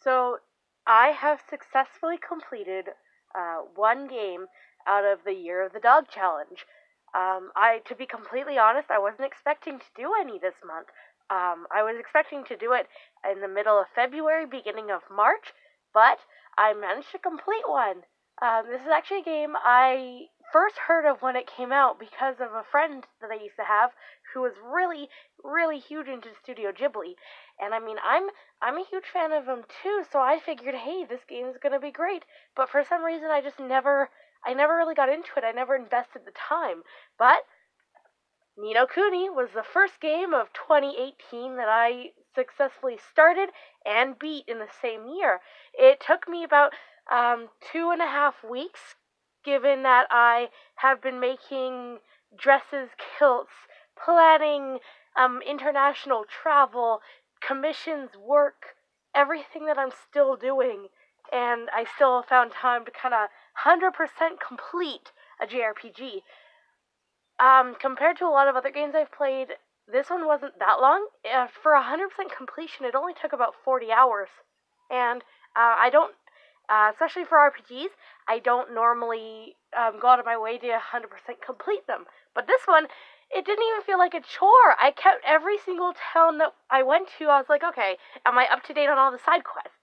So, I have successfully completed one game out of the Year of the Dog challenge. To be completely honest, I wasn't expecting to do any this month. I was expecting to do it in the middle of February, beginning of March, but I managed to complete one. This is actually a game I first heard of when it came out because of a friend that I used to have who was really, really huge into Studio Ghibli. And I mean, I'm a huge fan of them too, so I figured, hey, this game's gonna be great. But for some reason, I never really got into it. I never invested the time. But Ni No Kuni was the first game of 2018 that I successfully started and beat in the same year. It took me about 2.5 weeks, given that I have been making dresses, kilts, planning international travel, commissions, work, everything that I'm still doing, and I still found time to kind of 100% complete a JRPG. Compared to a lot of other games I've played, this one wasn't that long. For 100% completion, it only took about 40 hours. And I don't, especially for RPGs, I don't normally go out of my way to 100% complete them. But this one, it didn't even feel like a chore. I kept every single town that I went to, I was like, okay, am I up to date on all the side quests?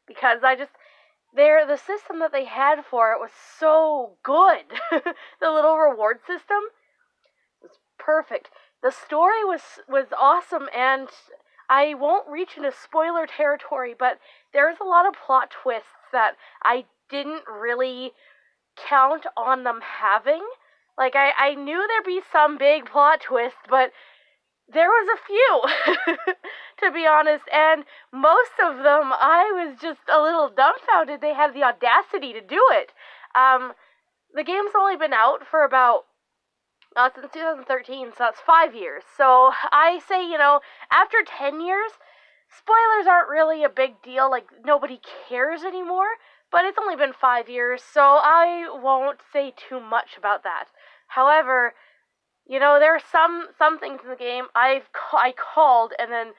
Because the system that they had for it was so good. The little reward system was perfect. The story was awesome, and I won't reach into spoiler territory, but there's a lot of plot twists that I didn't really count on them having. Like, I knew there'd be some big plot twist, but there was a few, to be honest, and most of them I was just a little dumbfounded they had the audacity to do it. The game's only been out for about, since 2013, so that's 5 years. So I say, after 10 years, spoilers aren't really a big deal, like, nobody cares anymore, but it's only been 5 years, so I won't say too much about that. However, there are some things in the game I called, and then,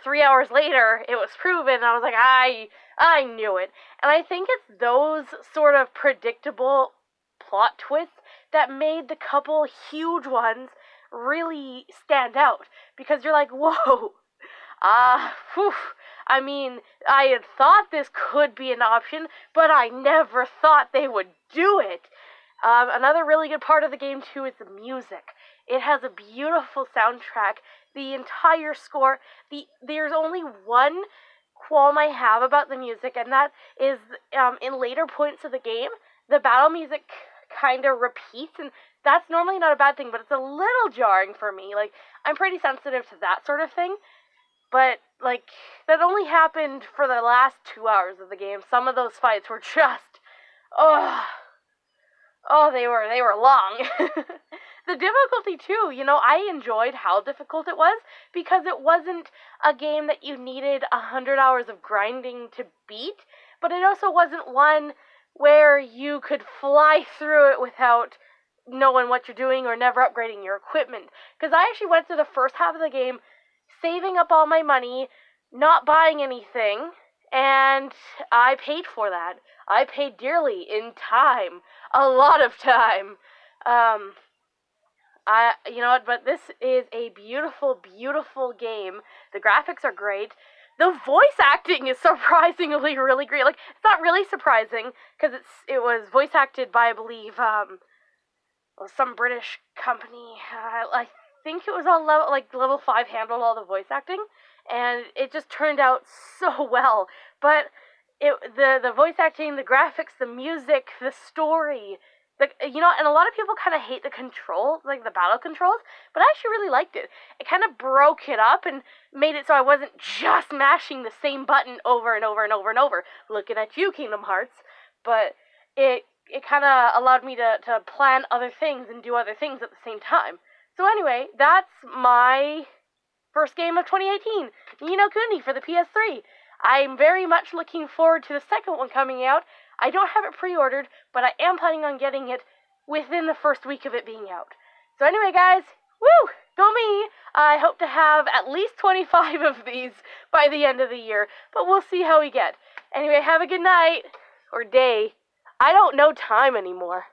3 hours later, it was proven, and I was like, I knew it. And I think it's those sort of predictable plot twists that made the couple huge ones really stand out. Because you're like, whoa, I mean, I had thought this could be an option, but I never thought they would do it. Another really good part of the game, too, is the music. It has a beautiful soundtrack. The entire score, there's only one qualm I have about the music, and that is, in later points of the game, the battle music kind of repeats, and that's normally not a bad thing, but it's a little jarring for me. Like, I'm pretty sensitive to that sort of thing, but, like, that only happened for the last 2 hours of the game. Some of those fights were just, they were long. The difficulty, too, I enjoyed how difficult it was, because it wasn't a game that you needed 100 hours of grinding to beat, but it also wasn't one where you could fly through it without knowing what you're doing or never upgrading your equipment. Because I actually went through the first half of the game saving up all my money, not buying anything, and I paid for that. I paid dearly in time. A lot of time. But this is a beautiful, beautiful game. The graphics are great. The voice acting is surprisingly really great. Like, it's not really surprising, because it was voice acted by, I believe, some British company. I think it was all level 5 handled all the voice acting, and it just turned out so well. But the voice acting, the graphics, the music, the story, and a lot of people kind of hate the controls, like the battle controls, but I actually really liked it. It kind of broke it up and made it so I wasn't just mashing the same button over and over and over and over, looking at you, Kingdom Hearts, but it kind of allowed me to plan other things and do other things at the same time. So anyway, that's my first game of 2018, Ni No Kuni for the PS3. I'm very much looking forward to the second one coming out. I don't have it pre-ordered, but I am planning on getting it within the first week of it being out. So anyway, guys, woo! Go me! I hope to have at least 25 of these by the end of the year, but we'll see how we get. Anyway, have a good night. Or day. I don't know time anymore.